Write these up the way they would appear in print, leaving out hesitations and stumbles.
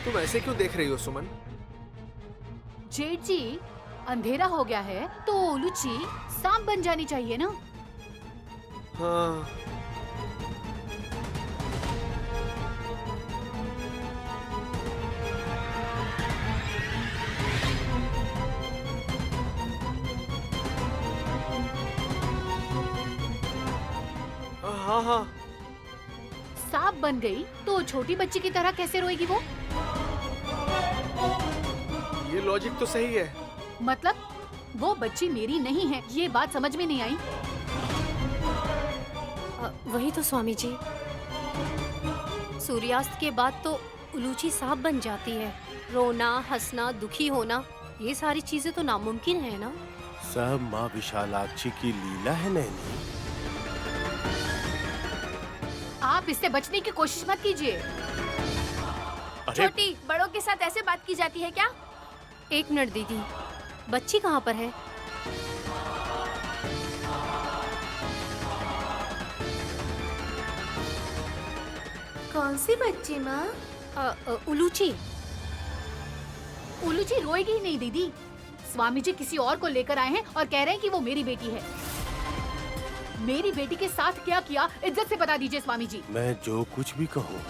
तुम ऐसे क्यों देख रही हो सुमन? जेठ जी, अंधेरा हो गया है तो उलूची सांप बन जानी चाहिए ना। हाँ। हाँ हाँ। सांप बन गई तो छोटी बच्ची की तरह कैसे रोएगी वो? ये लॉजिक तो सही है। मतलब वो बच्ची मेरी नहीं है, ये बात समझ में नहीं आई। वही तो स्वामी जी, सूर्यास्त के बाद तो उलूची सांप बन जाती है। रोना, हंसना, दुखी होना, ये सारी चीजें तो नामुमकिन है ना। सब माँ विशालाक्षी की लीला है नैनी। आप इससे बचने की कोशिश मत कीजिए। छोटी बड़ों के साथ ऐसे बात की जाती है क्या? एक मिनट दीदी, बच्ची कहाँ पर है? कौन सी बच्ची माँ? उलूची। उलूची रोएगी ही नहीं दीदी। स्वामी जी किसी और को लेकर आए हैं और कह रहे हैं कि वो मेरी बेटी है। मेरी बेटी के साथ क्या किया, इज्जत से बता दीजिए स्वामी जी। मैं जो कुछ भी कहूँ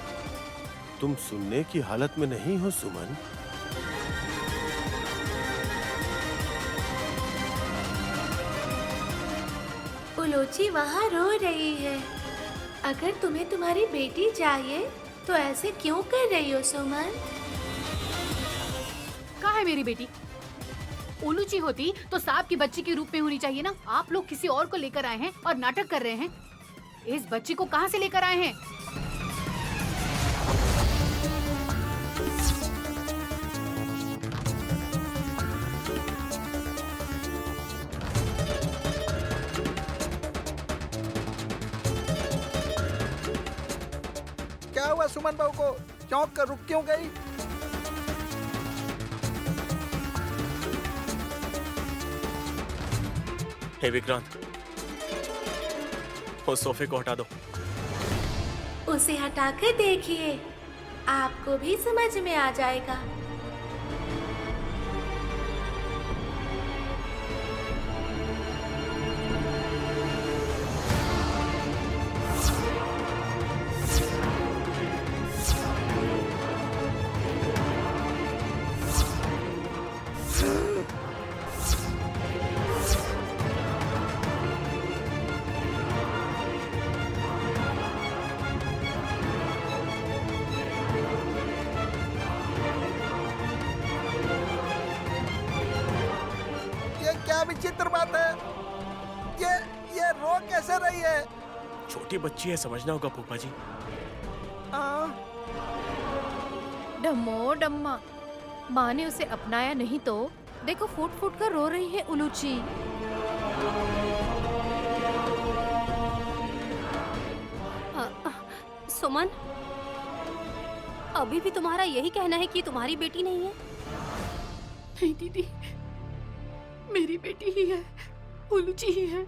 तुम सुनने की हालत में नहीं हो सुमन। उलोची वहाँ रो रही है। अगर तुम्हें तुम्हारी बेटी चाहिए तो ऐसे क्यों कर रही हो सुमन? कहाँ है मेरी बेटी? उलूची होती तो सांप की बच्ची के रूप में होनी चाहिए ना। आप लोग किसी और को लेकर आए हैं और नाटक कर रहे हैं। इस बच्ची को कहाँ से लेकर आए हैं? क्या हुआ सुमन बहू को? चौंक कर रुक क्यों गई? हे विक्रांत, उस सोफे को हटा दो। उसे हटाकर देखिए, आपको भी समझ में आ जाएगा। ये क्या विचित्र बात है? ये रो कैसे रही है? छोटी बच्ची है, समझना होगा फूफा जी। डम्मो डम्मा, माँ ने उसे अपनाया नहीं तो देखो फूट फूट कर रो रही है उलूची। सुमन, अभी भी तुम्हारा यही कहना है कि तुम्हारी बेटी नहीं है? नहीं दीदी, मेरी बेटी ही है, उलूची ही है।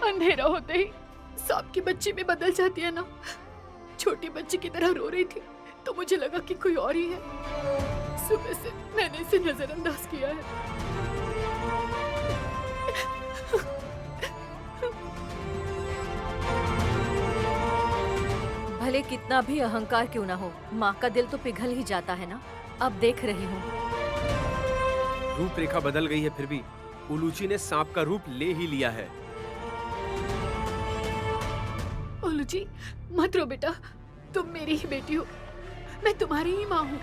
अंधेरा होते ही सांप की बच्ची में बदल जाती है ना। छोटी बच्ची की तरह रो रही थी तो मुझे लगा कि कोई और ही है। सुबह से मैंने इसे नजरअंदाज किया है। भले कितना भी अहंकार क्यों ना हो, माँ का दिल तो पिघल ही जाता है ना। अब देख रही हूँ। रूपरेखा बदल गई है, फिर भी उलूची ने सांप का रूप ले ही लिया है। उलूची मत रो बेटा, तुम मेरी ही बेटी हो, मैं तुम्हारी ही माँ हूँ।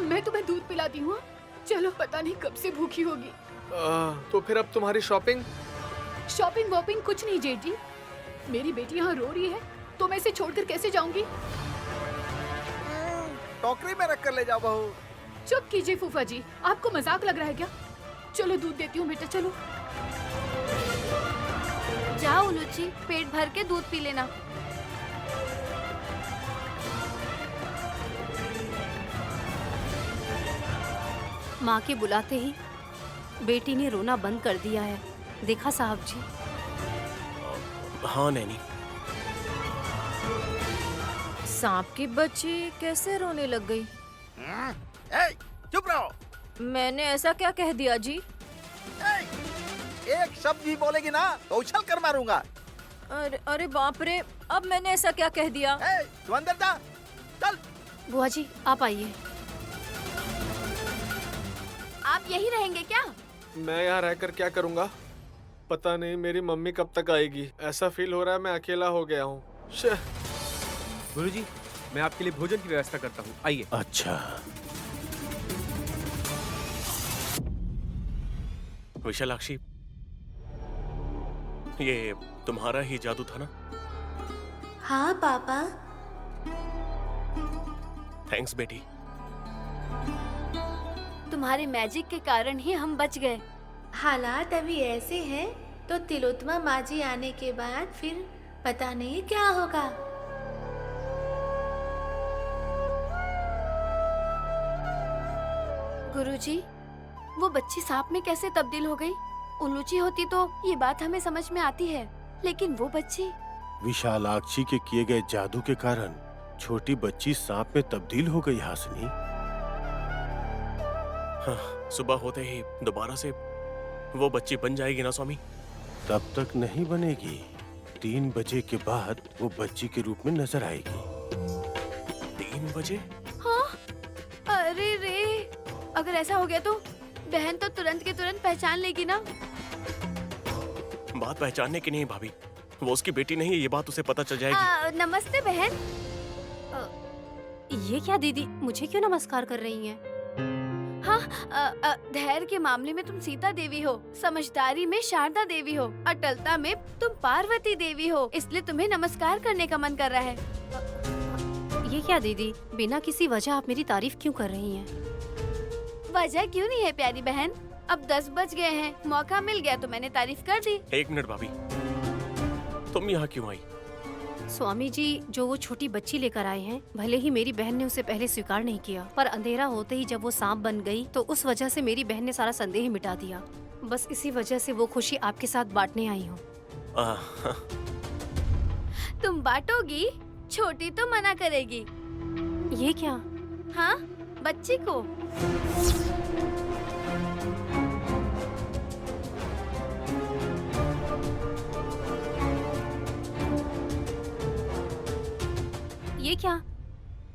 मैं तुम्हें दूध पिलाती हूँ। चलो, पता नहीं कब से भूखी होगी। तो फिर अब तुम्हारी शॉपिंग? शॉपिंग वॉपिंग कुछ नहीं जेठ जी। मेरी बेटी यहाँ रो रही है तो मैं इसे छोड़कर कैसे जाऊंगी? टोकरी में रख कर ले जाओ बहू। चुप कीजिए फूफा जी, आपको मजाक लग रहा है क्या? चलो दूध देती हूँ बेटा, चलो। जाओ उलूची, पेट भर के दूध पी लेना। माँ के बुलाते ही बेटी ने रोना बंद कर दिया है। देखा साहब जी? हाँ नैनी, सांप की बच्ची कैसे रोने लग गई? ए, चुप रहो। मैंने ऐसा क्या कह दिया जी? एक शब्द भी बोलेगी ना तो उछल कर मारूंगा। अरे अरे बाप रे, अब मैंने ऐसा क्या कह दिया? ए, तू अंदर जा, चल। बुआ जी आप आइए। आप यही रहेंगे क्या? मैं यहाँ रहकर क्या करूँगा? पता नहीं मेरी मम्मी कब तक आएगी। ऐसा फील हो रहा है मैं अकेला हो गया हूँ। गुरुजी, मैं आपके लिए भोजन की व्यवस्था करता हूँ, आइए। अच्छा, विशालाक्षी, ये तुम्हारा ही जादू था ना? हाँ पापा। थैंक्स बेटी। तुम्हारे मैजिक के कारण ही हम बच गए। हालात अभी ऐसे हैं तो तिलोत्तमा माँ जी आने के बाद फिर पता नहीं क्या होगा। गुरुजी, वो बच्ची सांप में कैसे तब्दील हो गई? उल्लूची होती तो ये बात हमें समझ में आती है, लेकिन वो बच्ची। विशालाक्षी के किए गए जादू के कारण छोटी बच्ची सांप में तब्दील हो गई हासिनी। हाँ, सुबह होते ही दोबारा से वो बच्ची बन जाएगी ना स्वामी? तब तक नहीं बनेगी। 3 बजे के बाद वो बच्ची के रूप में नजर आएगी। 3 बजे? हाँ? अरे रे, अगर ऐसा हो गया तो बहन तो तुरंत के तुरंत पहचान लेगी ना? बात पहचानने की नहीं भाभी, वो उसकी बेटी नहीं है, ये बात उसे पता चल जाएगी। नमस्ते बहन। ये क्या दीदी, मुझे क्यों नमस्कार कर रही हैं? हाँ, धैर्य के मामले में तुम सीता देवी हो, समझदारी में शारदा देवी हो, अटलता में तुम पार्वती देवी हो, इसलिए तुम्हें नमस्कार करने का मन कर रहा है। ये क्या दीदी, बिना किसी वजह आप मेरी तारीफ क्यों कर रही हैं? वजह क्यों नहीं है प्यारी बहन, अब 10 बज गए हैं, मौका मिल गया तो मैंने तारीफ कर दी। 1 मिनट भाभी, तुम यहाँ क्यों आई? स्वामी जी, जो वो छोटी बच्ची लेकर आए हैं, भले ही मेरी बहन ने उसे पहले स्वीकार नहीं किया, पर अंधेरा होते ही जब वो सांप बन गई तो उस वजह से मेरी बहन ने सारा संदेह मिटा दिया। बस इसी वजह से वो खुशी आपके साथ बांटने आई हूँ। तुम बांटोगी, छोटी तो मना करेगी। ये क्या? हाँ, बच्ची को। ये क्या?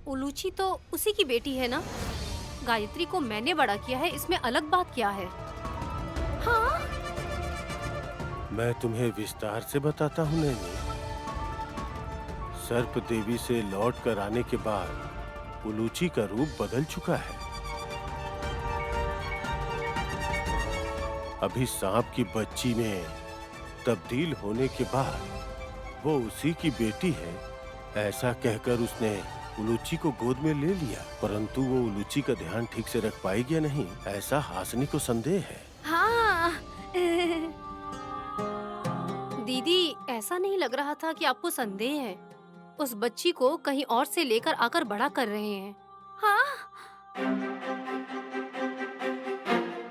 उलूची तो उसी की बेटी है ना? गायत्री को मैंने बड़ा किया है, इसमें अलग बात क्या है? हाँ? मैं तुम्हें विस्तार से बताता हूँ नैनी। सर्प देवी से लौट कर आने के बाद उलूची का रूप बदल चुका है। अभी सांप की बच्ची में तब्दील होने के बाद वो उसी की बेटी है, ऐसा कहकर उसने उलूची को गोद में ले लिया, परंतु वो उलूची का ध्यान ठीक से रख पाएगी या नहीं, ऐसा हासिनी को संदेह है। हाँ। दीदी, ऐसा नहीं लग रहा था कि आपको संदेह है। उस बच्ची को कहीं और से लेकर आकर बड़ा कर रहे हैं। हाँ?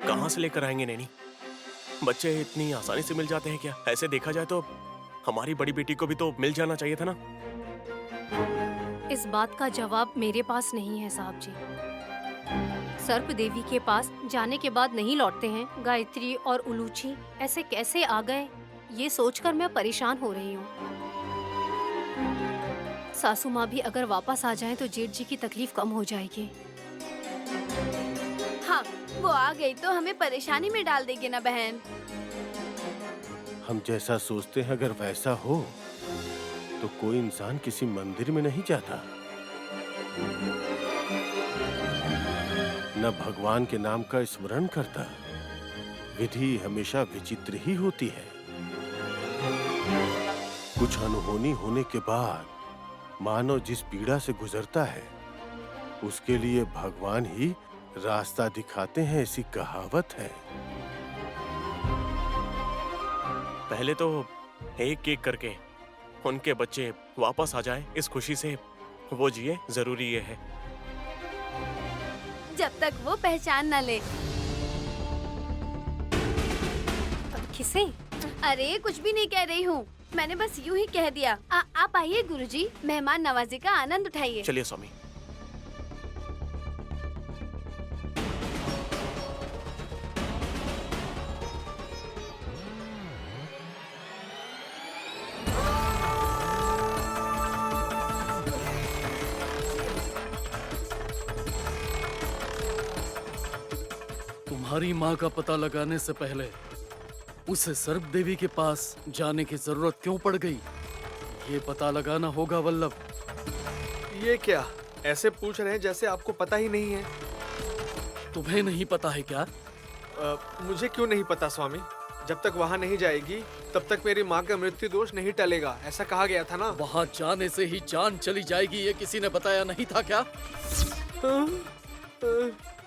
कहाँ से लेकर आएंगे नैनी? बच्चे इतनी आसानी से मिल जाते हैं क्या? ऐसे देखा जाए तो हमारी बड़ी बेटी को भी तो मिल जाना चाहिए था ना। इस बात का जवाब मेरे पास नहीं है साहब जी। सर्प देवी के पास जाने के बाद नहीं लौटते हैं। गायत्री और उलूची ऐसे कैसे आ गए, ये सोचकर मैं परेशान हो रही हूँ। सासू माँ भी अगर वापस आ जाएं तो जेठ जी की तकलीफ कम हो जाएगी। हाँ, वो आ गई तो हमें परेशानी में डाल देगी ना बहन। हम जैसा सोचते हैं अगर वैसा हो तो कोई इंसान किसी मंदिर में नहीं जाता, न भगवान के नाम का स्मरण करता। विधि हमेशा विचित्र ही होती है। कुछ अनहोनी होने के बाद मानव जिस पीड़ा से गुजरता है उसके लिए भगवान ही रास्ता दिखाते हैं, ऐसी कहावत है। पहले तो एक एक करके उनके बच्चे वापस आ जाएं, इस खुशी से वो जिए, जरूरी ये है। जब तक वो पहचान न ले। किसे? अरे कुछ भी नहीं कह रही हूँ, मैंने बस यूं ही कह दिया। आप आइए गुरुजी, मेहमान नवाजी का आनंद उठाइए। चलिए स्वामी। तुम्हारी माँ का पता लगाने से पहले उसे सर्प देवी के पास जाने की जरूरत क्यों पड़ गई, ये पता लगाना होगा वल्लभ। ये क्या ऐसे पूछ रहे हैं जैसे आपको पता ही नहीं है। तुम्हें नहीं पता है क्या? मुझे क्यों नहीं पता स्वामी? जब तक वहाँ नहीं जाएगी तब तक मेरी माँ का मृत्यु दोष नहीं टलेगा, ऐसा कहा गया था ना। वहाँ जाने से ही जान चली जाएगी, ये किसी ने बताया नहीं था क्या?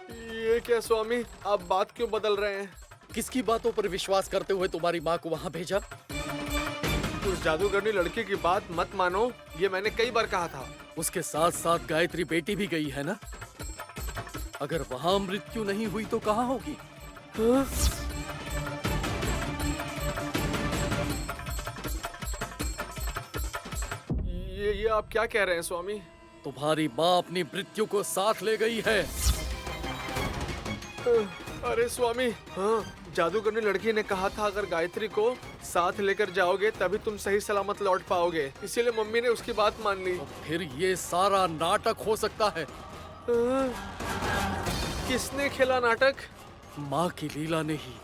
ये क्या स्वामी, आप बात क्यों बदल रहे हैं? किसकी बातों पर विश्वास करते हुए तुम्हारी माँ को वहाँ भेजा? उस जादूगरनी लड़की की बात मत मानो, ये मैंने कई बार कहा था। उसके साथ साथ गायत्री बेटी भी गई है ना? अगर वहाँ मृत्यु नहीं हुई तो कहाँ होगी? ये आप क्या कह रहे हैं स्वामी? तुम्हारी माँ अपनी मृत्यु को साथ ले गई है। अरे स्वामी, हाँ, जादूगरनी लड़की ने कहा था अगर गायत्री को साथ लेकर जाओगे तभी तुम सही सलामत लौट पाओगे, इसीलिए मम्मी ने उसकी बात मान ली। तो फिर ये सारा नाटक हो सकता है। किसने खेला नाटक? माँ की लीला ने ही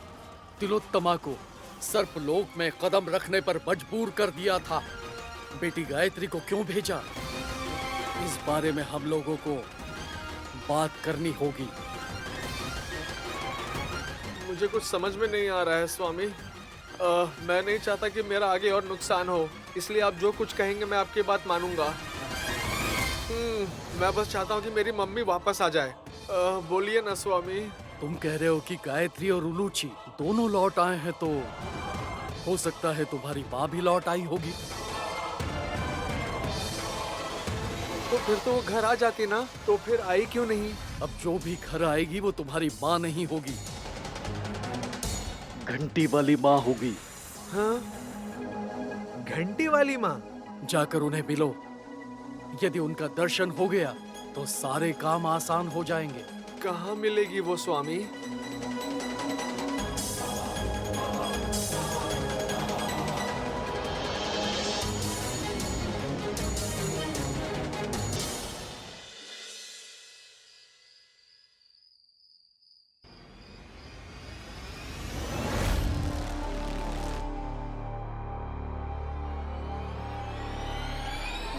तिलोत्तमा को सर्पलोक में कदम रखने पर मजबूर कर दिया था। बेटी गायत्री को क्यों भेजा, इस बारे में हम लोगों को बात करनी होगी। मुझे कुछ समझ में नहीं आ रहा है स्वामी। मैं नहीं चाहता कि मेरा आगे और नुकसान हो, इसलिए आप जो कुछ कहेंगे मैं आपकी बात मानूंगा। मैं बस चाहता हूँ कि मेरी मम्मी वापस आ जाए। बोलिए ना स्वामी। तुम कह रहे हो कि गायत्री और उलूची दोनों लौट आए हैं, तो हो सकता है तुम्हारी माँ भी लौट आई होगी। तो फिर तो वो घर आ जाती ना, तो फिर आई क्यों नहीं? अब जो भी घर आएगी वो तुम्हारी माँ नहीं होगी, घंटी वाली माँ होगी। हाँ? घंटी वाली माँ? जाकर उन्हें मिलो, यदि उनका दर्शन हो गया तो सारे काम आसान हो जाएंगे। कहाँ मिलेगी वो स्वामी?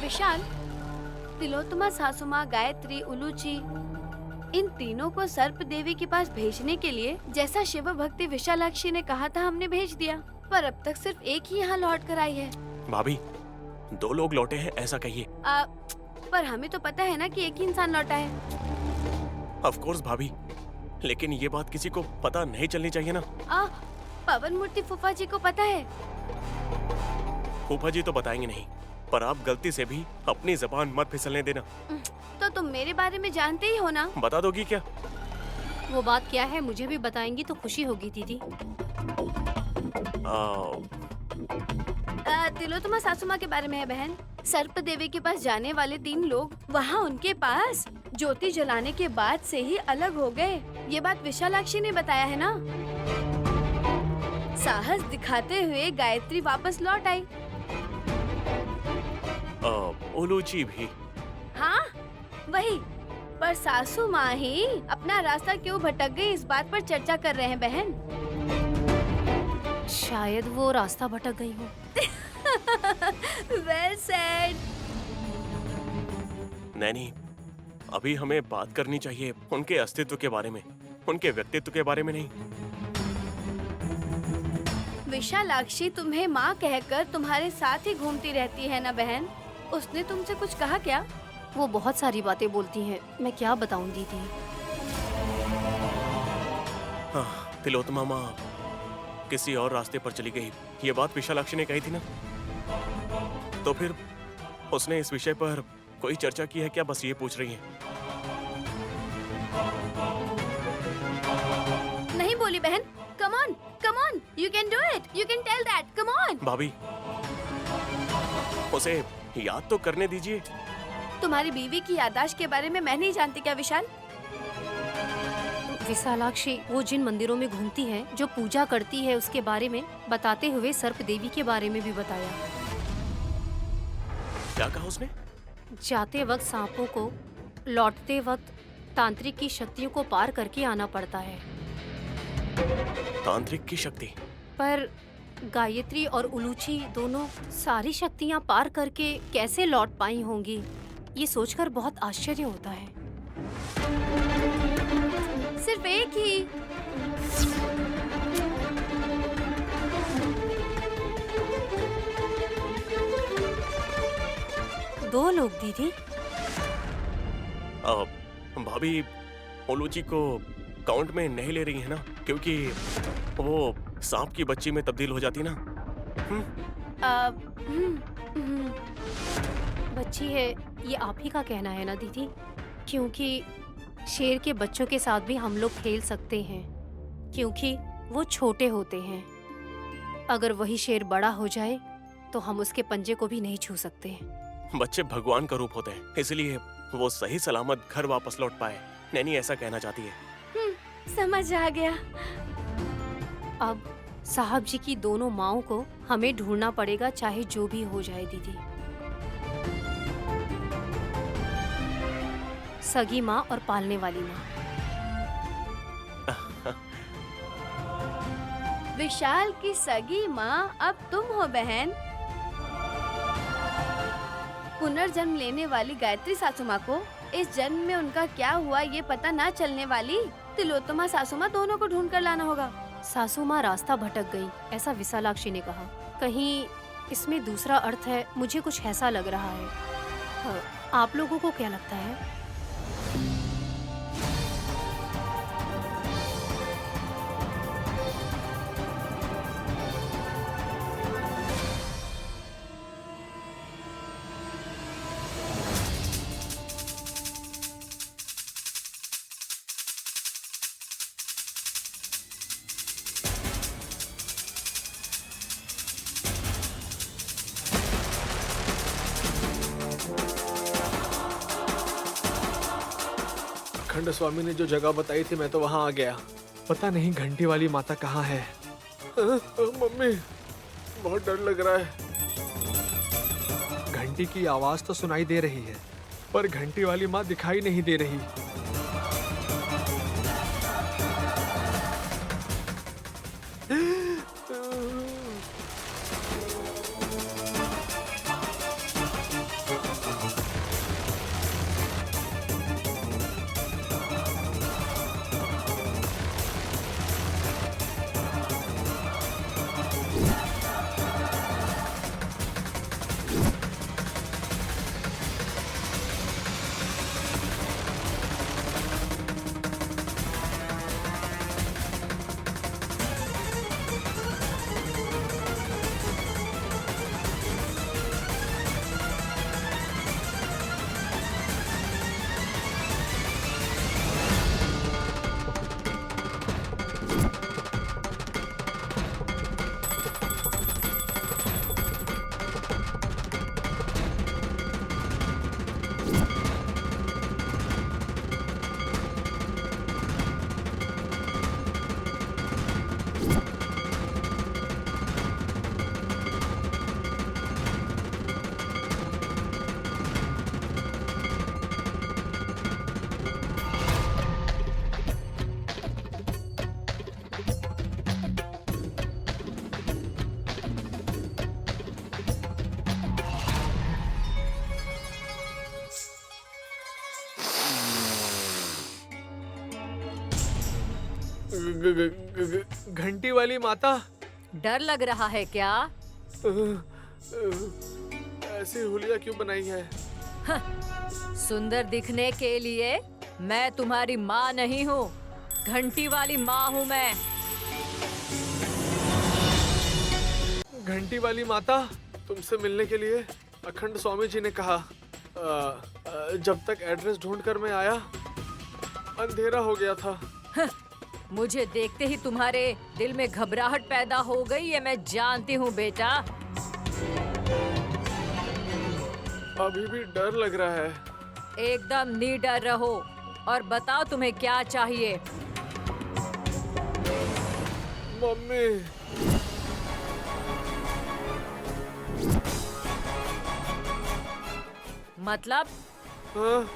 विशाल, तिलोत्तमा, सासू माँ, गायत्री, उलूची, इन तीनों को सर्प देवी के पास भेजने के लिए जैसा शिव भक्ति विशालाक्षी ने कहा था हमने भेज दिया, पर अब तक सिर्फ एक ही यहाँ लौट कर आई है। भाभी, 2 लोग लौटे हैं ऐसा कहिए। पर हमें तो पता है ना कि एक ही इंसान लौटा है। ऑफ कोर्स भाभी, लेकिन ये बात किसी को पता नहीं चलनी चाहिए ना। पवन मूर्ति फूफा जी को पता है। फूफा जी तो बताएंगे नहीं, पर आप गलती से भी अपनी जबान मत फिसलने देना। तो तुम मेरे बारे में जानते ही हो ना। बता दोगी क्या? वो बात क्या है मुझे भी बताएंगी तो खुशी होगी दीदी। तिलोत्तमा सासू माँ के बारे में है बहन। सर्प देवी के पास जाने वाले 3 लोग वहाँ उनके पास ज्योति जलाने के बाद से ही अलग हो गए। ये बात विशालाक्षी ने बताया है ना। साहस दिखाते हुए गायत्री वापस लौट आई। उलूची भी। हाँ वही, पर सासू माँ ही अपना रास्ता क्यों भटक गई इस बात पर चर्चा कर रहे हैं बहन। शायद वो रास्ता भटक गई हो। Well said. नहीं, अभी हमें बात करनी चाहिए उनके अस्तित्व के बारे में, उनके व्यक्तित्व के बारे में नहीं। विशालाक्षी तुम्हें माँ कहकर तुम्हारे साथ ही घूमती रहती है ना बहन। उसने तुमसे कुछ कहा क्या? वो बहुत सारी बातें बोलती है, मैं क्या बताऊं दीदी। हाँ, तिलोत्तमा माँ किसी और रास्ते पर चली गई, ये बात विशालाक्षी ने कही थी ना। तो फिर उसने इस विषय पर कोई चर्चा की है क्या? बस ये पूछ रही है। नहीं बोली बहन। Come on, come on. You can do it. You can tell that. Come on. भाभी, उसे याद तो करने दीजिए। तुम्हारी बीवी की याददाश्त के बारे में मैं नहीं जानती क्या विशाल? विशालाक्षी वो जिन मंदिरों में घूमती है, जो पूजा करती है, उसके बारे में बताते हुए सर्प देवी के बारे में भी बताया। क्या कहा उसने? जाते वक्त सांपों को लौटते वक्त तांत्रिक की शक्तियों को पार करके आना पड़ता है। तांत्रिक की शक्ति? पर गायत्री और उलूची दोनों सारी शक्तियाँ पार करके कैसे लौट पाई होंगी, ये सोचकर बहुत आश्चर्य होता है। सिर्फ एक ही। दो लोग दीदी? भाभी, उलूची को काउंट में नहीं ले रही है ना, क्योंकि वो सांप की बच्ची में तब्दील हो जाती ना। बच्ची है, ये आप ही का कहना है ना दीदी? क्योंकि शेर के बच्चों के साथ भी हम लोग खेल सकते हैं, क्योंकि वो छोटे होते हैं। अगर वही शेर बड़ा हो जाए तो हम उसके पंजे को भी नहीं छू सकते। बच्चे भगवान का रूप होते हैं, इसलिए वो सही सलामत घर वापस लौट पाए। नैनी ऐसा कहना चाहती है। समझ आ गया। अब साहब जी की दोनों माओं को हमें ढूंढना पड़ेगा, चाहे जो भी हो जाए दीदी। सगी माँ और पालने वाली माँ। विशाल की सगी माँ अब तुम हो बहन। पुनर्जन्म लेने वाली गायत्री सासू माँ को इस जन्म में उनका क्या हुआ ये पता ना चलने वाली तिलोत्तमा सासू माँ दोनों को ढूंढ कर लाना होगा। सासू माँ रास्ता भटक गई, ऐसा विशालाक्षी ने कहा। कहीं इसमें दूसरा अर्थ है, मुझे कुछ ऐसा लग रहा है। आप लोगों को क्या लगता है? अखंड स्वामी ने जो जगह बताई थी मैं तो वहां आ गया। पता नहीं घंटी वाली माता कहाँ है। मम्मी, बहुत डर लग रहा है। घंटी की आवाज तो सुनाई दे रही है, पर घंटी वाली माँ दिखाई नहीं दे रही। घंटी वाली माता, डर लग रहा है क्या? ऐसी हुलिया क्यों बनाई है? सुंदर दिखने के लिए मैं तुम्हारी माँ नहीं हूँ, घंटी वाली माँ हूँ मैं। घंटी वाली माता, तुमसे मिलने के लिए अखंड स्वामी जी ने कहा। जब तक एड्रेस ढूंढकर मैं आया, अंधेरा हो गया था। मुझे देखते ही तुम्हारे दिल में घबराहट पैदा हो गई है, मैं जानती हूँ बेटा। अभी भी डर लग रहा है। एकदम निडर रहो और बताओ तुम्हें क्या चाहिए। मम्मी, मतलब हाँ?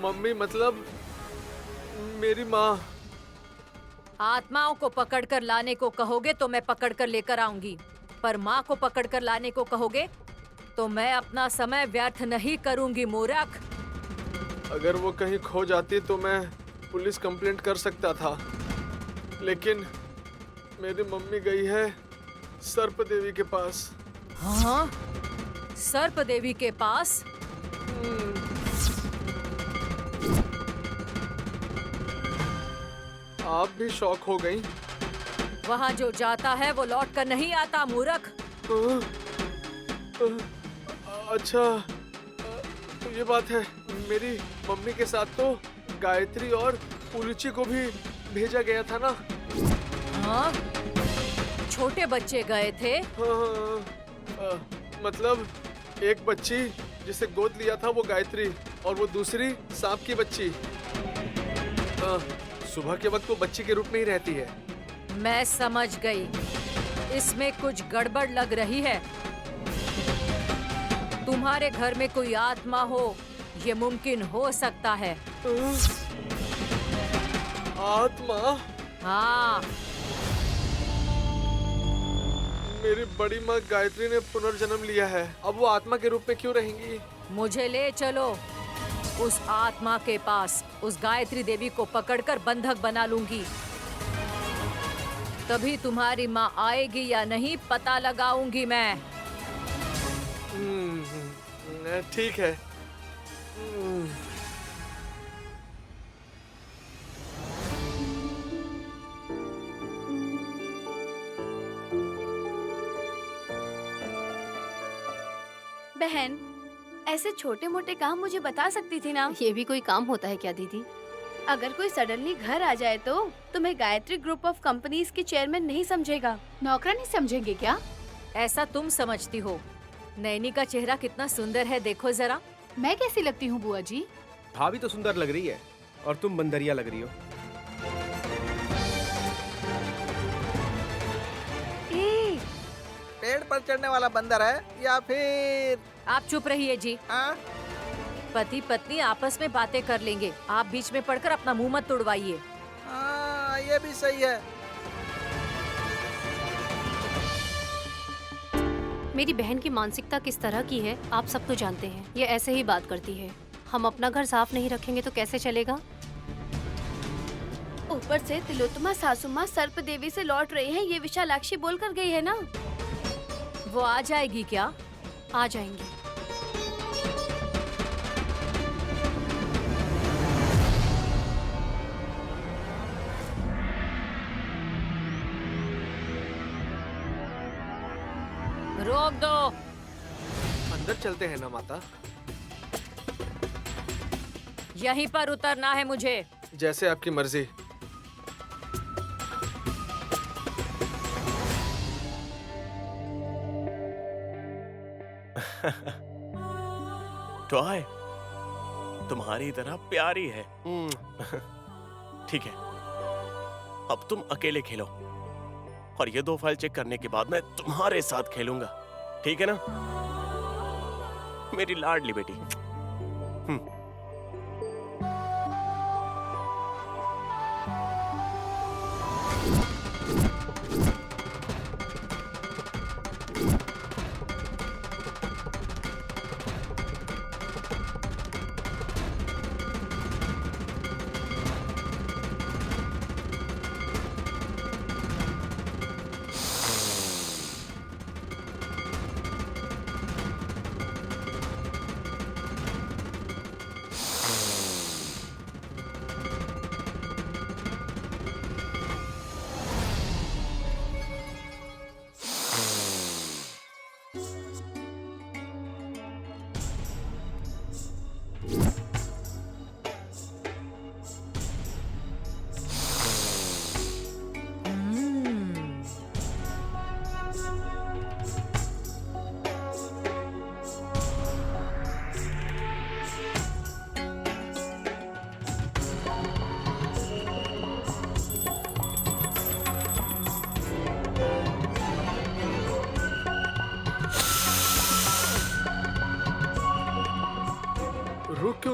मम्मी मतलब मेरी माँ। आत्माओं को पकड़कर लाने को कहोगे तो मैं पकड़कर लेकर आऊंगी, पर माँ को पकड़कर लाने को कहोगे तो मैं अपना समय व्यर्थ नहीं करूंगी मूर्ख। अगर वो कहीं खो जाती तो मैं पुलिस कंप्लेंट कर सकता था, लेकिन मेरी मम्मी गई है सर्प देवी के पास। हाँ? सर्प देवी के पास? आप भी शॉक हो गई? वहाँ जो जाता है वो लौट कर नहीं आता मूर्ख। अच्छा, तो ये बात है। मेरी मम्मी के साथ तो गायत्री और उलूची को भी भेजा गया था ना? हाँ? छोटे बच्चे गए थे? हाँ, मतलब एक बच्ची जिसे गोद लिया था वो गायत्री और वो दूसरी सांप की बच्ची। सुबह के वक्त वो बच्ची के रूप में ही रहती है। मैं समझ गई, इसमें कुछ गड़बड़ लग रही है। तुम्हारे घर में कोई आत्मा हो, ये मुमकिन हो सकता है। आत्मा? हाँ। मेरी बड़ी माँ गायत्री ने पुनर्जन्म लिया है, अब वो आत्मा के रूप में क्यों रहेंगी? मुझे ले चलो उस आत्मा के पास। उस गायत्री देवी को पकड़कर बंधक बना लूंगी, तभी तुम्हारी माँ आएगी या नहीं पता लगाऊंगी मैं। ठीक है। बहन, ऐसे छोटे मोटे काम मुझे बता सकती थी ना। ये भी कोई काम होता है क्या दीदी? अगर कोई सडनली घर आ जाए तो तुम्हें गायत्री ग्रुप ऑफ कंपनीज के चेयरमैन नहीं समझेगा। नौकरानी समझेंगे क्या? ऐसा तुम समझती हो? नैनी का चेहरा कितना सुंदर है, देखो जरा। मैं कैसी लगती हूँ बुआ जी? भाभी तो सुंदर लग रही है और तुम बंदरिया लग रही हो। पेड़ पर चढ़ने वाला बंदर है या फिर? आप चुप रहिए जी। पति पत्नी आपस में बातें कर लेंगे, आप बीच में पड़कर अपना मुंह मत तुड़वाइए। हाँ, ये भी सही है। मेरी बहन की मानसिकता किस तरह की है आप सब तो जानते हैं। ये ऐसे ही बात करती है। हम अपना घर साफ नहीं रखेंगे तो कैसे चलेगा? ऊपर से तिलोत्तमा सासू माँ सर्प देवी से लौट रही है, ये विशालाक्षी बोल कर गई है ना। वो आ जाएगी क्या? आ जाएंगी। रोक दो। अंदर चलते हैं ना माता? यहीं पर उतरना है मुझे। जैसे आपकी मर्जी। टॉय तुम्हारी तरह प्यारी है। ठीक है, अब तुम अकेले खेलो और ये 2 फाइल चेक करने के बाद मैं तुम्हारे साथ खेलूंगा, ठीक है ना मेरी लाडली बेटी?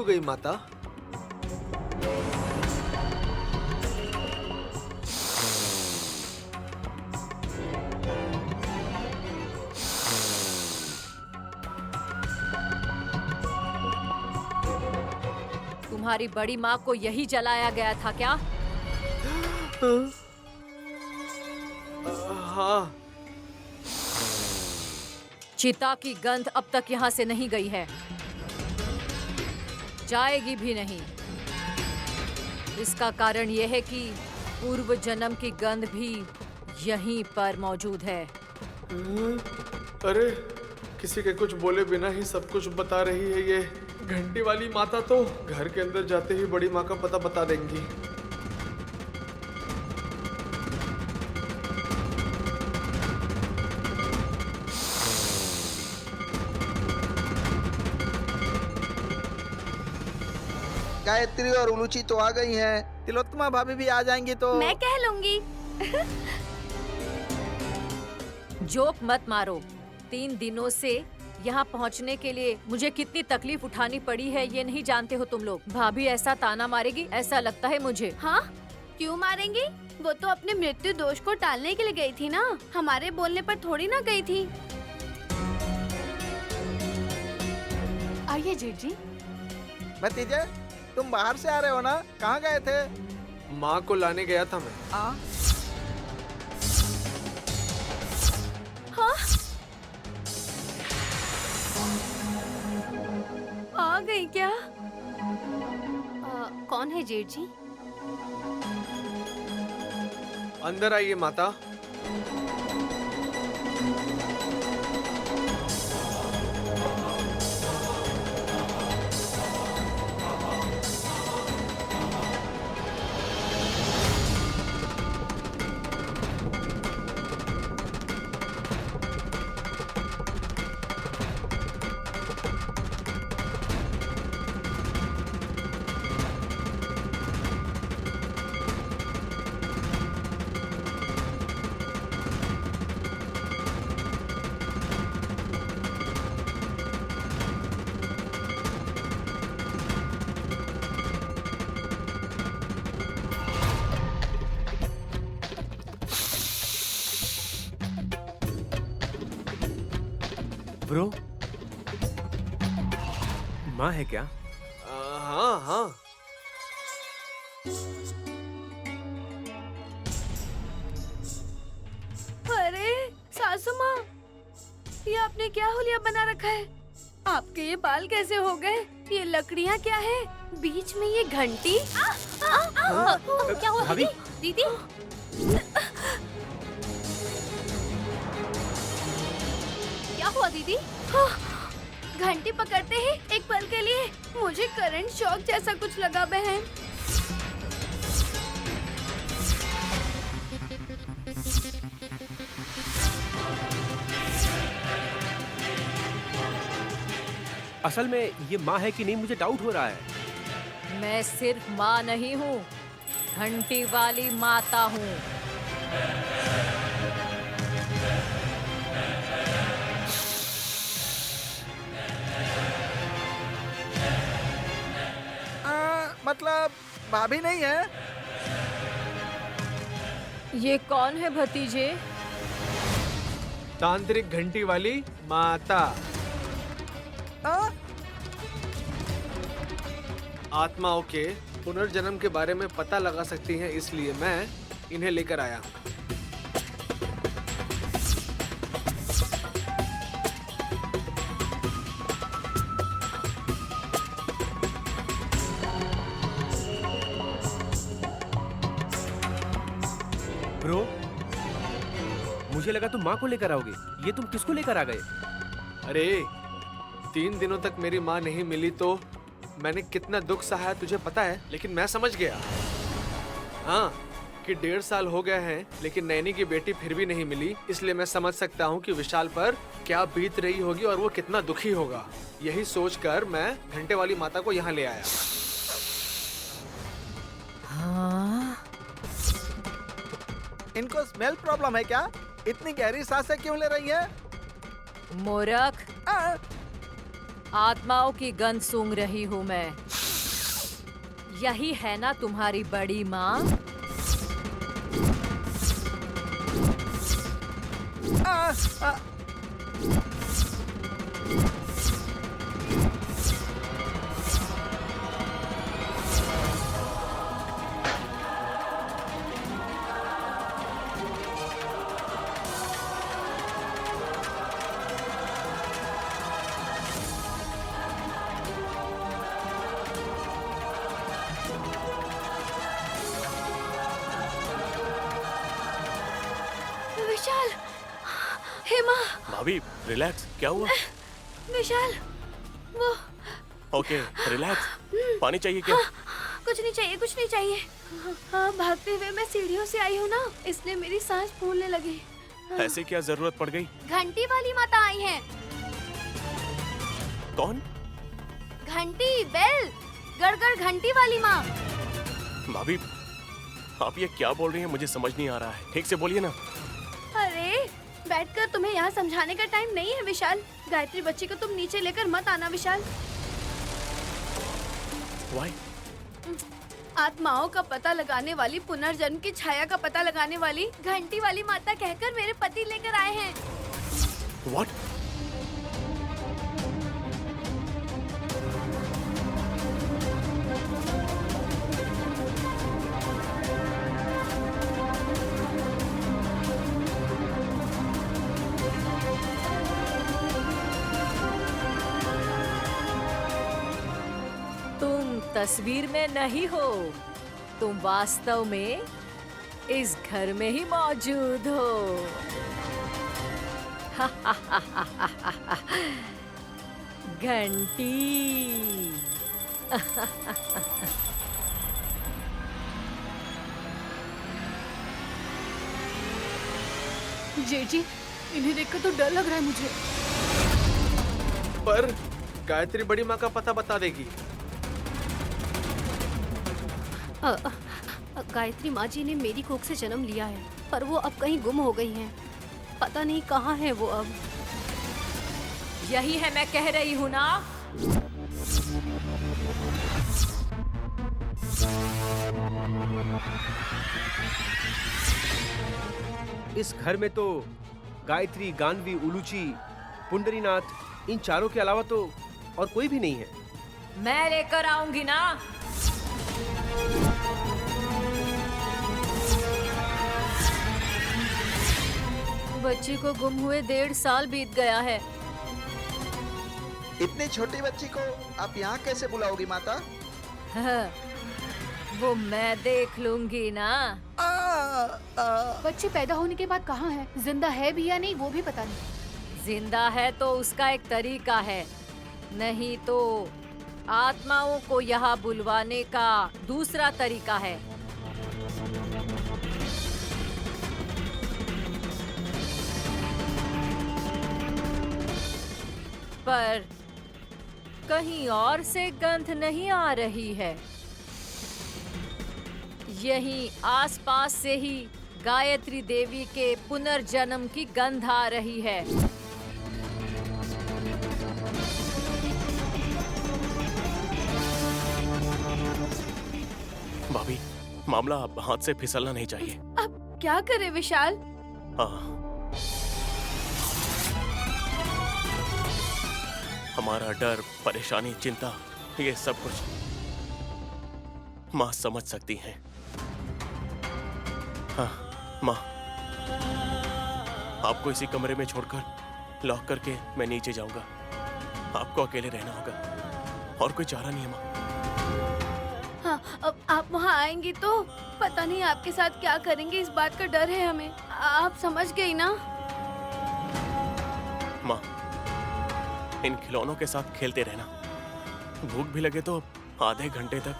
क्यों गई माता? तुम्हारी बड़ी माँ को यही जलाया गया था क्या? हाँ। चिता की गंध अब तक यहाँ से नहीं गई है, जाएगी भी नहीं। इसका कारण यह है कि पूर्व जन्म की गंध भी यहीं पर मौजूद है। अरे किसी के कुछ बोले बिना ही सब कुछ बता रही है ये घंटी वाली माता। तो घर के अंदर जाते ही बड़ी माँ का पता बता देंगी। गायत्री और उलूची तो आ गई हैं, तिलोत्तमा भाभी भी आ जाएंगी तो मैं कह लूंगी। जोक मत मारो। 3 दिनों से यहाँ पहुँचने के लिए मुझे कितनी तकलीफ उठानी पड़ी है ये नहीं जानते हो तुम लोग। भाभी ऐसा ताना मारेगी ऐसा लगता है मुझे। हाँ, क्यों मारेंगी? वो तो अपने मृत्यु दोष को टालने के लिए गई थी ना, हमारे बोलने पर थोड़ी ना गई थी। आइए जेठ जी। भतीजे, तुम बाहर से आ रहे हो ना? कहाँ गए थे? माँ को लाने गया था मैं। हाँ? आ गई क्या? कौन है जेठ जी? अंदर आइए माता। ब्रो, माँ है क्या? हाँ हाँ। अरे सासू माँ, ये आपने क्या हुलिया बना रखा है? आपके ये बाल कैसे हो गए? ये लकड़ियाँ क्या है? बीच में ये घंटी? क्या हुआ भाभी? दीदी? क्या हुआ दीदी? घंटी पकड़ते ही एक पल के लिए मुझे करंट शॉक जैसा कुछ लगा बहन। असल में ये माँ है कि नहीं मुझे डाउट हो रहा है। मैं सिर्फ माँ नहीं हूँ, घंटी वाली माता हूँ। मतलब भाभी नहीं है? ये कौन है भतीजे? तांत्रिक घंटी वाली माता। आत्माओं के पुनर्जन्म के बारे में पता लगा सकती हैं, इसलिए मैं इन्हें लेकर आया हूँ। ब्रो, मुझे लगा तुम माँ को लेकर आओगे, ये तुम किसको लेकर आ गए? अरे 3 दिनों तक मेरी माँ नहीं मिली तो मैंने कितना दुख सहा तुझे पता है, लेकिन मैं समझ गया हाँ कि 1.5 साल हो गए हैं लेकिन नैनी की बेटी फिर भी नहीं मिली। इसलिए मैं समझ सकता हूँ कि विशाल पर क्या बीत रही होगी और वो कितना दुखी होगा। यही सोचकर मैं घंटे वाली माता को यहाँ ले आया। हाँ? इनको स्मेल प्रॉब्लम है क्या? इतनी गहरी सांसें क्यों ले रही है? मूर्ख, आ, आत्माओं की गंध सूंघ रही हूँ मैं। यही है ना तुम्हारी बड़ी माँ? विशाल, हेमा, भाभी रिलैक्स, क्या हुआ? विशाल, वो ओके रिलैक्स। पानी चाहिए क्या? कुछ नहीं चाहिए, कुछ नहीं चाहिए। हाँ, भागते हुए मैं सीढ़ियों से आई हूँ ना, इसलिए मेरी सांस फूलने लगी। ऐसे क्या जरूरत पड़ गई? घंटी वाली माता आई हैं। कौन? घंटी, बेल, गड़गड़ घंटी वाली माँ। भाभी आप ये क्या बोल रही हैं? मुझे समझ नहीं आ रहा है, ठीक से बोलिए ना। अरे बैठकर तुम्हें यहाँ समझाने का टाइम नहीं है विशाल। गायत्री बच्ची को तुम नीचे लेकर मत आना विशाल। Why? आत्माओं का पता लगाने वाली, पुनर्जन्म की छाया का पता लगाने वाली घंटी वाली माता कहकर मेरे पति लेकर आए हैं। What? तुम तस्वीर में नहीं हो, तुम वास्तव में इस घर में ही मौजूद हो। घंटी। जेठ जी, इन्हें देखकर तो डर लग रहा है मुझे। पर गायत्री बड़ी माँ का पता बता देगी। गायत्री माँ जी ने मेरी कोख से जन्म लिया है, पर वो अब कहीं गुम हो गई हैं। पता नहीं कहाँ है वो अब। यही है, मैं कह रही हूँ ना। इस घर में तो गायत्री, गानवी, उलूची, पुंडरीनाथ, इन चारों के अलावा तो और कोई भी नहीं है। मैं लेकर आऊंगी ना। बच्ची को गुम हुए 1.5 साल बीत गया है। इतनी छोटी बच्ची को आप यहाँ कैसे बुलाओगी माता? वो मैं देख लूंगी ना। बच्चे पैदा होने के बाद कहाँ है, जिंदा है भी या नहीं वो भी पता नहीं। जिंदा है तो उसका एक तरीका है, नहीं तो आत्माओं को यहाँ बुलवाने का दूसरा तरीका है। पर कहीं और से गंध नहीं आ रही है। यहीं आसपास से ही गायत्री देवी के पुनर्जन्म की गंध आ रही है। भाभी मामला अब हाथ से फिसलना नहीं चाहिए। अब क्या करे विशाल? हाँ, हमारा डर, परेशानी, चिंता, ये सब कुछ माँ समझ सकती हैं। हाँ माँ, आपको इसी कमरे में छोड़कर लॉक करके मैं नीचे जाऊंगा। आपको अकेले रहना होगा और कोई चारा नहीं है माँ। हाँ, अब आप वहाँ आएंगी तो पता नहीं आपके साथ क्या करेंगे, इस बात का डर है हमें। आप समझ गई ना? माँ, इन खिलौनों के साथ खेलते रहना। भूख भी लगे तो आधे घंटे तक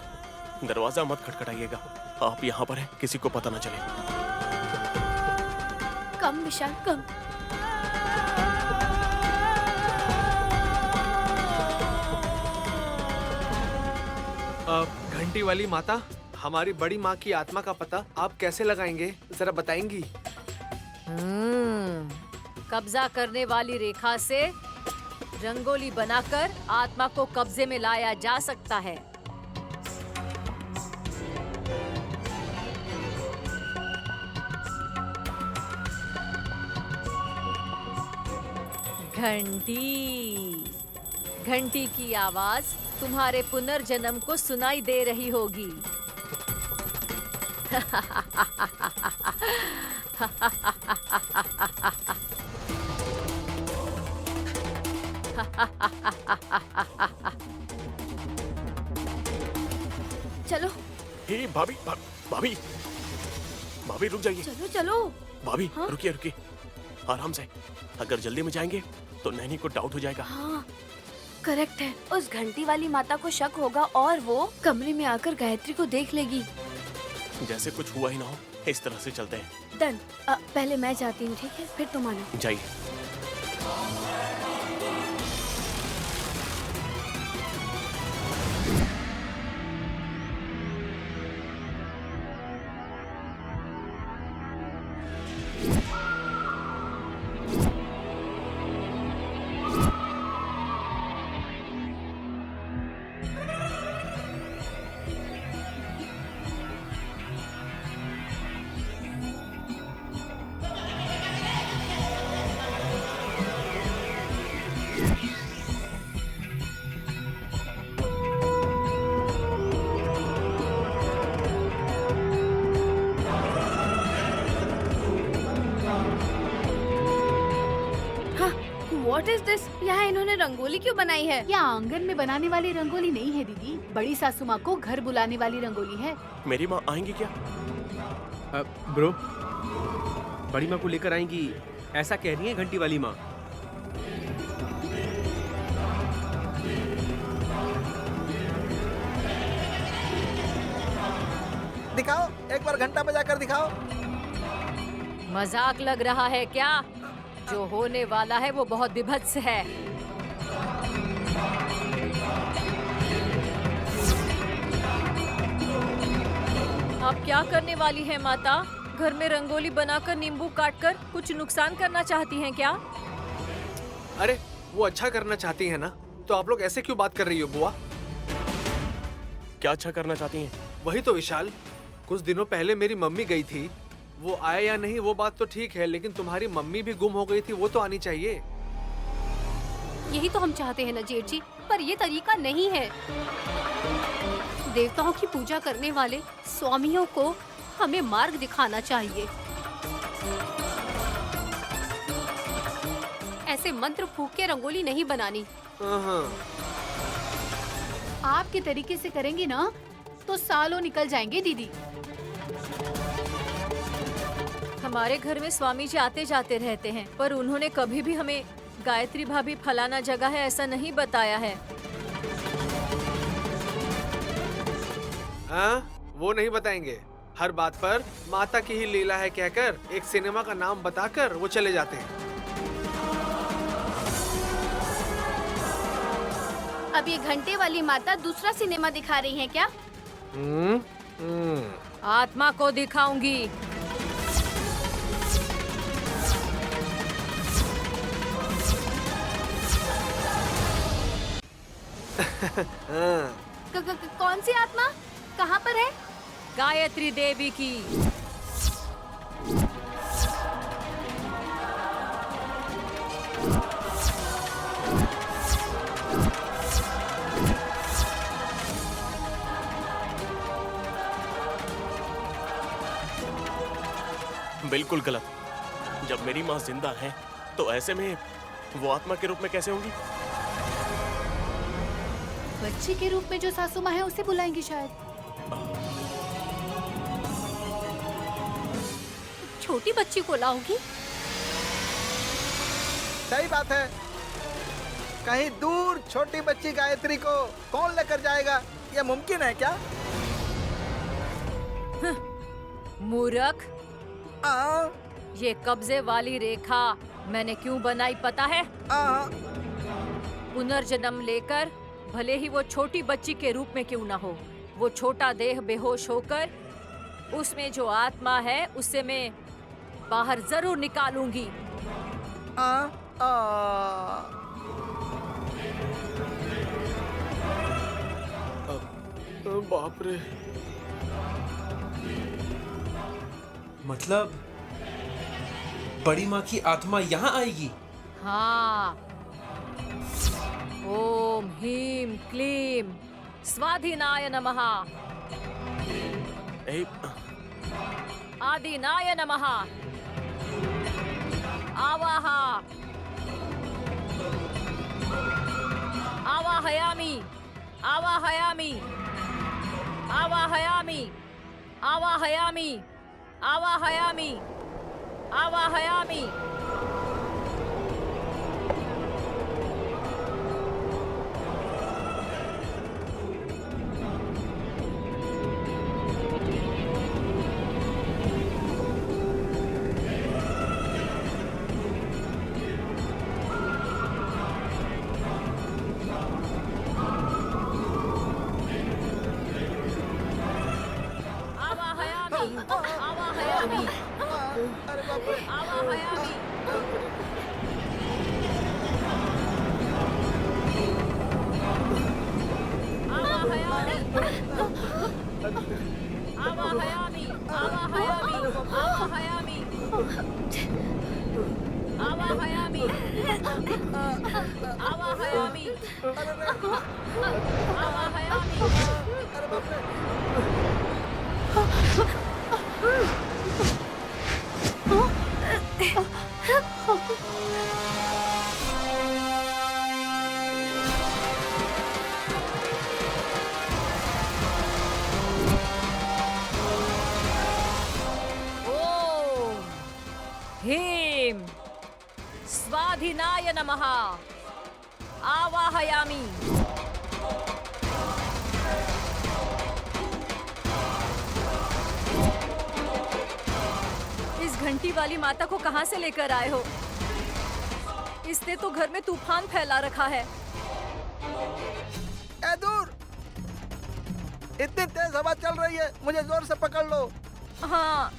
दरवाजा मत खटखटाइएगा। आप यहाँ पर हैं, किसी को पता न चले। कम विशाल, कम। घंटी वाली माता, हमारी बड़ी माँ की आत्मा का पता आप कैसे लगाएंगे, जरा बताएंगी? कब्जा करने वाली रेखा से रंगोली बनाकर आत्मा को कब्जे में लाया जा सकता है। घंटी। घंटी की आवाज तुम्हारे पुनर्जन्म को सुनाई दे रही होगी। चलो हे भाभी, भाभी, भाभी रुक जाइए। चलो चलो। भाभी हाँ? रुकिए रुकिए, आराम से। अगर जल्दी में जाएंगे तो नैनी को डाउट हो जाएगा। हाँ करेक्ट है। उस घंटी वाली माता को शक होगा और वो कमरे में आकर गायत्री को देख लेगी। जैसे कुछ हुआ ही ना हो, इस तरह से चलते हैं। डन। पहले मैं जाती हूँ, ठीक है? फिर तुम आना। जाइए। What is this? यहाँ इन्होंने रंगोली क्यों बनाई है? ये आंगन में बनाने वाली रंगोली नहीं है दीदी, बड़ी सासू माँ को घर बुलाने वाली रंगोली है। मेरी माँ आएंगी क्या? ब्रो, बड़ी माँ को लेकर आएंगी ऐसा कह रही है घंटी वाली माँ। दिखाओ, एक बार घंटा बजाकर दिखाओ। मजाक लग रहा है क्या? जो होने वाला है वो बहुत विभत्स है। आप क्या करने वाली हैं माता? घर में रंगोली बनाकर नींबू काटकर कुछ नुकसान करना चाहती हैं क्या? अरे वो अच्छा करना चाहती है ना, तो आप लोग ऐसे क्यों बात कर रही हो बुआ? क्या अच्छा करना चाहती हैं? वही तो विशाल, कुछ दिनों पहले मेरी मम्मी गई थी, वो आए या नहीं वो बात तो ठीक है, लेकिन तुम्हारी मम्मी भी गुम हो गई थी, वो तो आनी चाहिए। यही तो हम चाहते हैं ना जेठ जी, पर ये तरीका नहीं है। देवताओं की पूजा करने वाले स्वामियों को हमें मार्ग दिखाना चाहिए। ऐसे मंत्र फूंक के रंगोली नहीं बनानी। आपके तरीके से करेंगी ना तो सालों निकल जाएंगे दीदी। हमारे घर में स्वामी जी आते जाते रहते हैं, पर उन्होंने कभी भी हमें गायत्री भाभी फलाना जगह है ऐसा नहीं बताया है। वो नहीं बताएंगे। हर बात पर माता की ही लीला है कहकर एक सिनेमा का नाम बताकर वो चले जाते हैं। अब ये घंटे वाली माता दूसरा सिनेमा दिखा रही है क्या? आत्मा को दिखाऊंगी। कौन सी आत्मा? कहाँ पर है? गायत्री देवी की। बिल्कुल गलत। जब मेरी माँ जिंदा है तो ऐसे में वो आत्मा के रूप में कैसे होंगी? बच्ची के रूप में जो सासू माँ है उसे बुलाएंगी शायद। छोटी बच्ची को लाऊंगी? सही बात है। कहीं दूर छोटी बच्ची गायत्री को कौन लेकर जाएगा? यह मुमकिन है क्या? मूर्ख, आ, ये कब्जे वाली रेखा मैंने क्यों बनाई पता है? पुनर्जन्म लेकर भले ही वो छोटी बच्ची के रूप में क्यों ना हो, वो छोटा देह बेहोश होकर उसमें जो आत्मा है उससे मैं बाहर जरूर निकालूंगी। बाप रे। मतलब बड़ी माँ की आत्मा यहाँ आएगी? हाँ, ओम ह्रीं क्लीं स्वाधिनाय नमः। ए, आदिनाय नमः। आवाहा आवाहयामि आवाहयामि आवाहयामि आवाहयामि आवाहयामि आवाहयामि। आवाहयामि अरे बाप रे। आवाहयामि आवाहयामि आवाहयामि आवाहयामि आवाहयामि आवाहयामि आवाहयामि आवाहयामि। अरे बाप रे। ओम ह्रीं स्वाधिनाय नमः। आवाहयामि इस घंटी वाली माता को कहां से लेकर आए हो? इसने तो घर में तूफान फैला रखा है। ए दूर, इतनी तेज हवा चल रही है, मुझे जोर से पकड़ लो। हाँ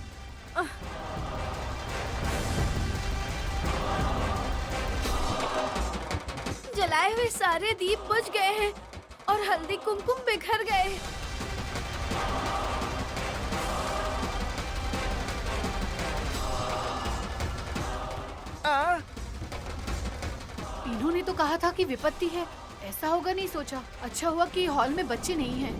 जलाए हुए सारे दीप बुझ गए हैं और हल्दी कुमकुम बिखर गए। आ? इन्होंने तो कहा था कि विपत्ति है, ऐसा होगा नहीं सोचा। अच्छा हुआ कि हॉल में बच्चे नहीं हैं।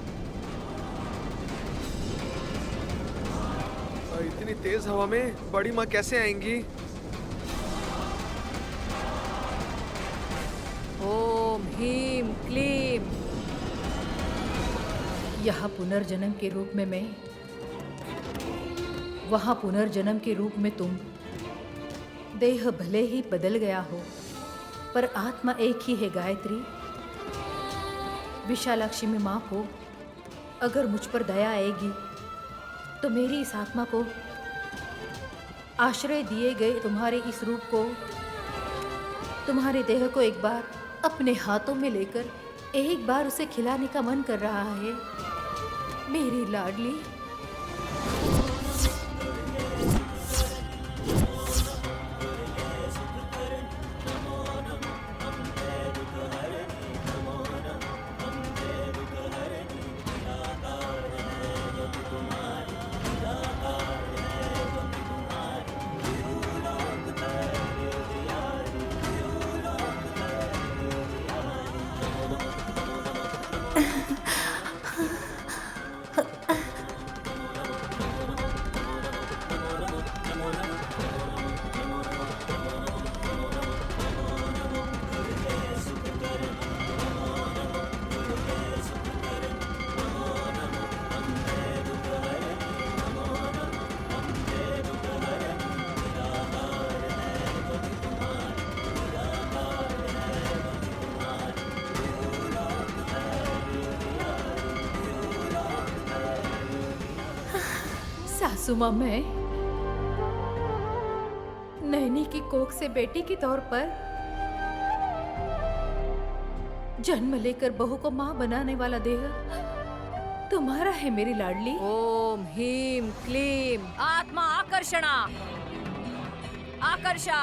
इतनी तेज हवा में बड़ी माँ कैसे आएंगी? ओम ह्रीं क्लीं। यहाँ पुनर्जन्म के रूप में मैं, वहाँ पुनर्जन्म के रूप में तुम। देह भले ही बदल गया हो पर आत्मा एक ही है गायत्री। विशालाक्षी में माँ को अगर मुझ पर दया आएगी तो मेरी इस आत्मा को आश्रय दिए गए तुम्हारे इस रूप को, तुम्हारे देह को एक बार अपने हाथों में लेकर एक बार उसे खिलाने का मन कर रहा है मेरी लाडली। सासू माँ, मैं नैनी की कोख से बेटी के तौर पर जन्म लेकर बहू को माँ बनाने वाला देह तुम्हारा है मेरी लाडली। ओम ह्रीं क्लीं आत्मा आकर्षणा आकर्षा।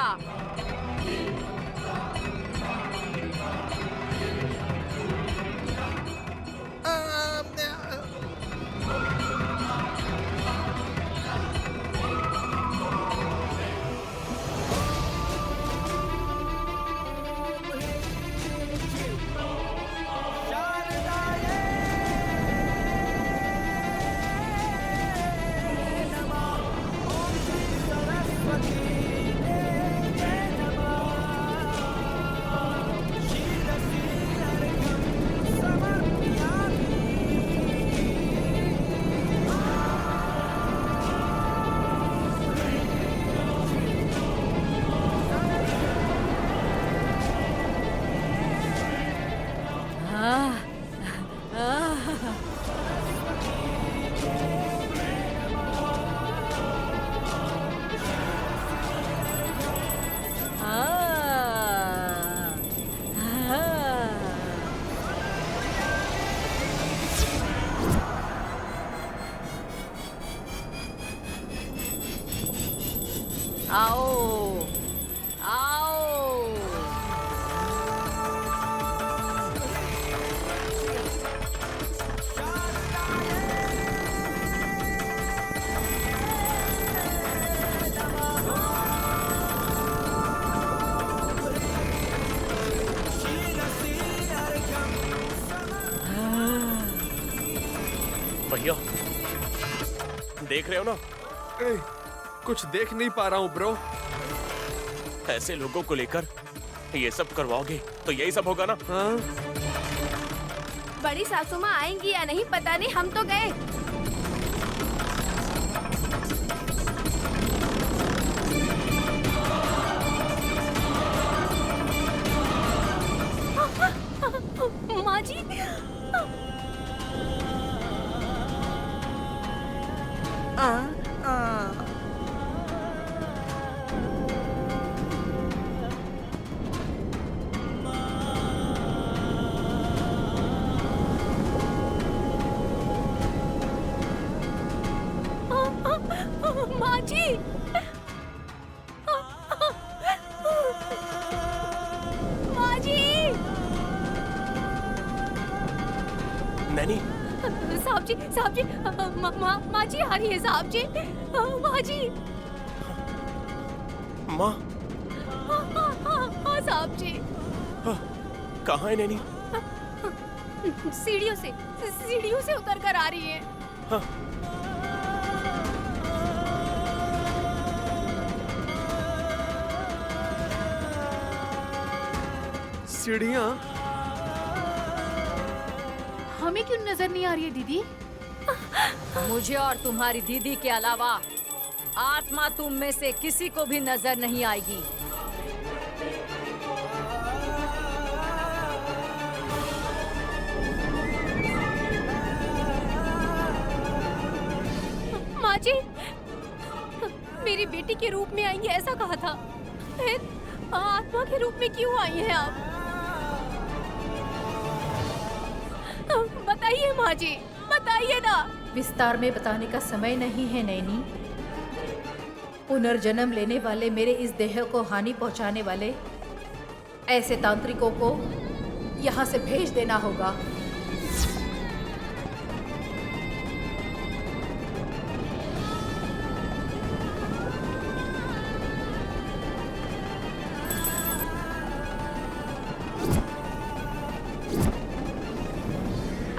आओ आओ। भैया देख रहे हो ना, ए, कुछ देख नहीं पा रहा हूँ ब्रो। ऐसे लोगों को लेकर ये सब करवाओगे तो यही सब होगा ना। हाँ? बड़ी सासू माँ आएंगी या नहीं पता नहीं, हम तो गए। माँ जी, माँ जी, माँ जी, नैनी साहब जी, माँ जी आ रही है साहब जी, माँ जी, माँ हाँ साहब जी, कहाँ है नैनी? सीढ़ियों से उतर कर आ रही है। सीढ़ियाँ? हमें क्यों नजर नहीं आ रही है दीदी? मुझे और तुम्हारी दीदी के अलावा आत्मा तुम में से किसी को भी नजर नहीं आएगी। माँ जी, मेरी बेटी के रूप में आएंगे ऐसा कहा था, फिर आत्मा के रूप में क्यों आई हैं आप? बताइए माँ जी, बताइए ना। विस्तार में बताने का समय नहीं है नैनी। पुनर्जन्म लेने वाले मेरे इस देह को हानि पहुंचाने वाले ऐसे तांत्रिकों को यहाँ से भेज देना होगा।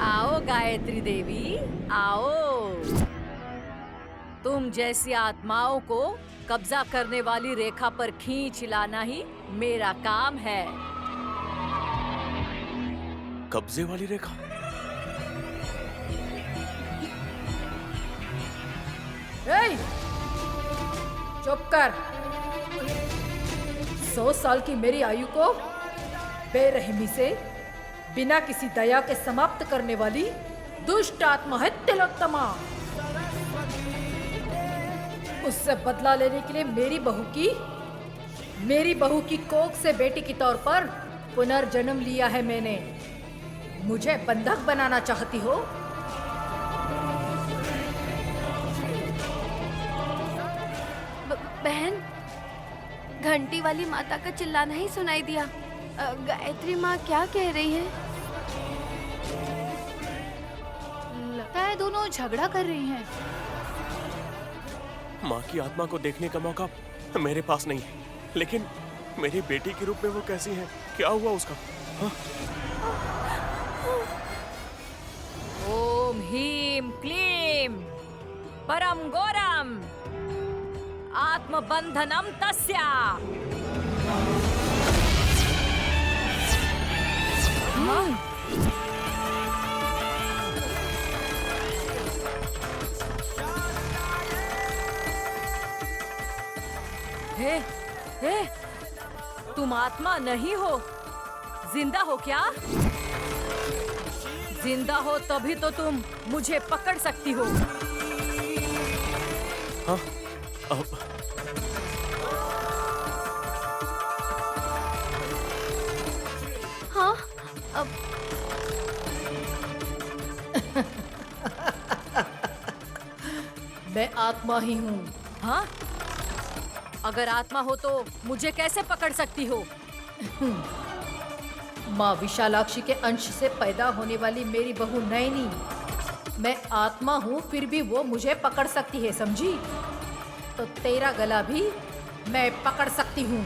आओ गायत्री देवी, आओ। तुम जैसी आत्माओं को कब्जा करने वाली रेखा पर खींच लाना ही मेरा काम है। कब्जे वाली रेखा? ए, चुप कर। 100 साल की मेरी आयु को बेरहमी से बिना किसी दया के समाप्त करने वाली दुष्ट आत्मा है तिलोत्तमा। उससे बदला लेने के लिए मेरी बहू की कोख से बेटी के तौर पर पुनर्जन्म लिया है मैंने। मुझे बंधक बनाना चाहती हो? बहन, घंटी वाली माता का चिल्लाना ही सुनाई दिया। गायत्री माँ क्या कह रही है? लगता है दोनों झगड़ा कर रही हैं। माँ की आत्मा को देखने का मौका मेरे पास नहीं है, लेकिन मेरी बेटी के रूप में वो कैसी है? क्या हुआ उसका? हाँ? ओम ह्रीं क्लीं परम घोरम आत्मबंधनम तस्या। हे, हे, तुम आत्मा नहीं हो, जिंदा हो क्या? जिंदा हो तभी तो तुम मुझे पकड़ सकती हो। हाँ? हाँ, अब मैं आत्मा ही हूँ। हाँ? अगर आत्मा हो तो मुझे कैसे पकड़ सकती हो? माँ विशालाक्षी के अंश से पैदा होने वाली मेरी बहू नैनी, मैं आत्मा हूँ फिर भी वो मुझे पकड़ सकती है, समझी? तो तेरा गला भी मैं पकड़ सकती हूँ।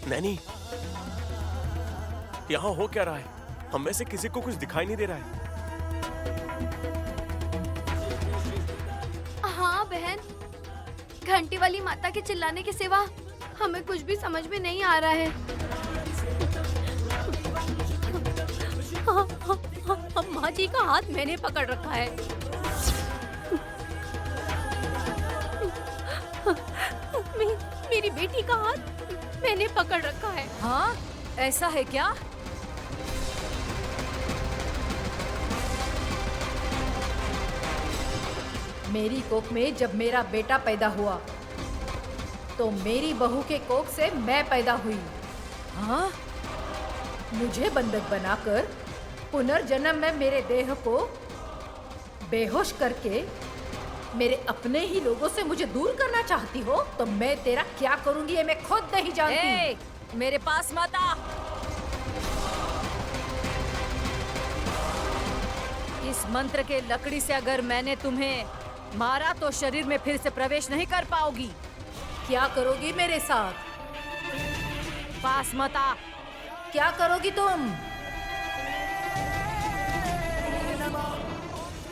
नैनी, यहाँ हो क्या रहा है? हम में से किसी को कुछ दिखाई नहीं दे रहा है। हाँ बहन, घंटी वाली माता के चिल्लाने के सिवा हमें कुछ भी समझ में नहीं आ रहा है। माँ जी का हाथ मैंने पकड़ रखा है। मेरी बेटी का हाथ मैंने पकड़ रखा है। हाँ, ऐसा है क्या? मेरी कोख में जब मेरा बेटा पैदा हुआ तो मेरी बहू के कोख से मैं पैदा हुई। हाँ? मुझे बंधक बनाकर पुनर्जन्म में मेरे देह को बेहोश करके मेरे अपने ही लोगों से मुझे दूर करना चाहती हो तो मैं तेरा क्या करूंगी ये मैं खुद नहीं जानती। मेरे पास मत आ। इस मंत्र के लकड़ी से अगर मैंने तुम्हें मारा तो शरीर में फिर से प्रवेश नहीं कर पाओगी। क्या करोगी मेरे साथ? पास मत आ। क्या करोगी तुम?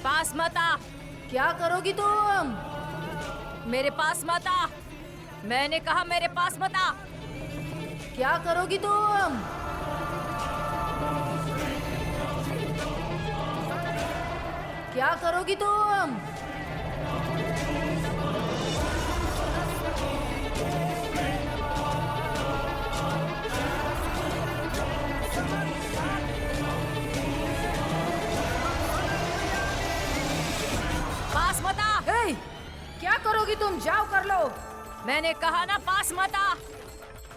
पास मत आ। क्या करोगी तुम? मेरे पास मत आ। मैंने कहा मेरे पास मत आ। क्या करोगी तुम? क्या करोगी तुम? पास मत आ। क्या करोगी तुम? जाओ कर लो। मैंने कहा ना पास मत आ।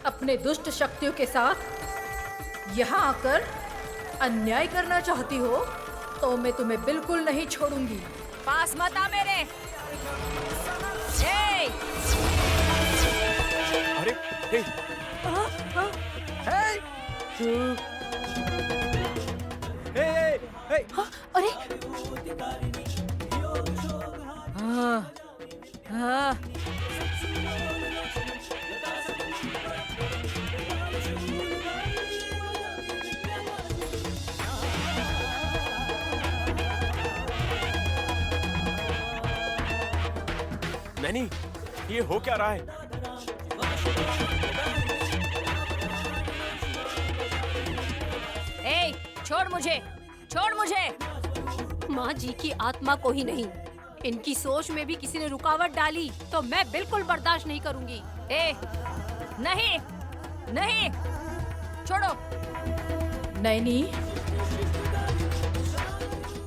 अपने दुष्ट शक्तियों के साथ यहाँ आकर अन्याय करना चाहती हो तो मैं तुम्हें बिल्कुल नहीं छोड़ूंगी। पास मत आ मेरे। अरे, हे, अरे हाँ, हाँ। नैनी, ये हो क्या रहा है? ए, छोड़ मुझे, छोड़ मुझे। माँ जी की आत्मा को ही नहीं, इनकी सोच में भी किसी ने रुकावट डाली तो मैं बिल्कुल बर्दाश्त नहीं करूंगी। ए, नहीं, नहीं, छोड़ो। नैनी,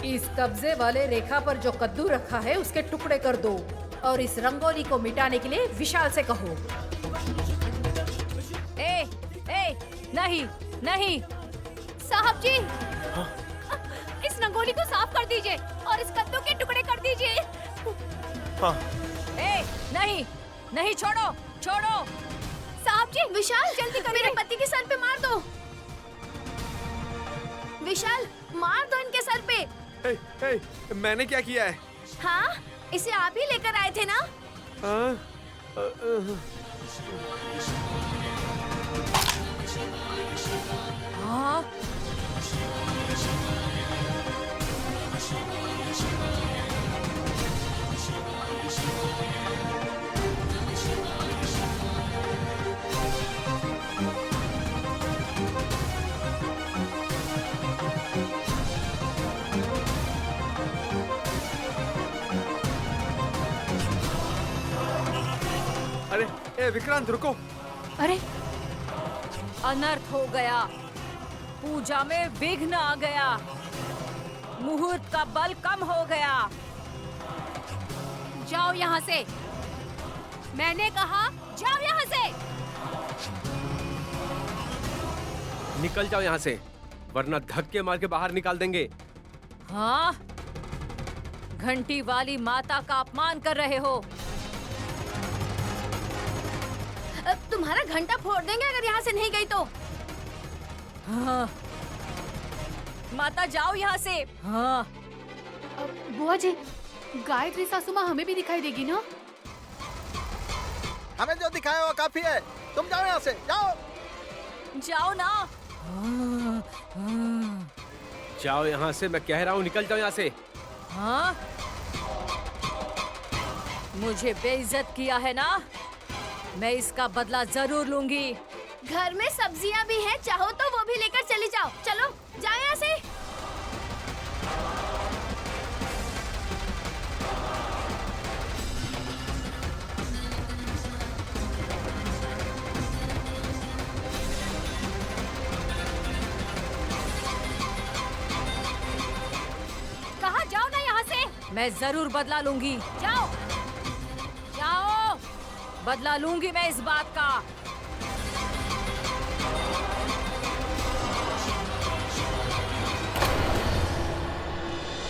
इस कब्जे वाले रेखा पर जो कद्दू रखा है उसके टुकड़े कर दो और इस रंगोली को मिटाने के लिए विशाल से कहो। ए, नहीं, नहीं। साहब जी, इस रंगोली को साफ कर दीजिए और इस कद्दू के टुकड़े कर दीजिए। हाँ। ए, नहीं, नहीं, छोड़ो, छोड़ो। साहब जी, विशाल जल्दी करो, मेरे पति के सर पे मार दो। विशाल, मार दो इनके सर पे। मैंने क्या किया है? हाँ, इसे आप ही लेकर आए थे ना? हाँ? अरे ए विक्रांत रुको। अरे अनर्थ हो गया, पूजा में विघ्न आ गया, मुहूर्त का बल कम हो गया। जाओ यहाँ से, मैंने कहा जाओ यहाँ से। निकल जाओ यहाँ से, वरना धक्के मार के बाहर निकाल देंगे। हाँ, घंटी वाली माता का अपमान कर रहे हो। तुम्हारा घंटा फोड़ देंगे अगर यहाँ से नहीं गई तो। हाँ। माता जाओ यहाँ से। हाँ। बुआ जी, गायत्री सासू माँ हमें भी दिखाई देगी ना? हमें जो दिखाया वो काफी है, तुम जाओ यहाँ से, जाओ। जाओ ना। जाओ यहाँ से, मैं कह रहा हूँ निकल जाओ यहाँ से। हाँ? मुझे बेइज्जत किया है ना, मैं इसका बदला जरूर लूंगी। घर में सब्जियाँ भी हैं, चाहो तो वो भी लेकर चली जाओ। चलो जाओ यहाँ से। कहा जाओ ना यहाँ से। मैं जरूर बदला लूंगी। जाओ। जाओ, बदला लूंगी मैं इस बात का।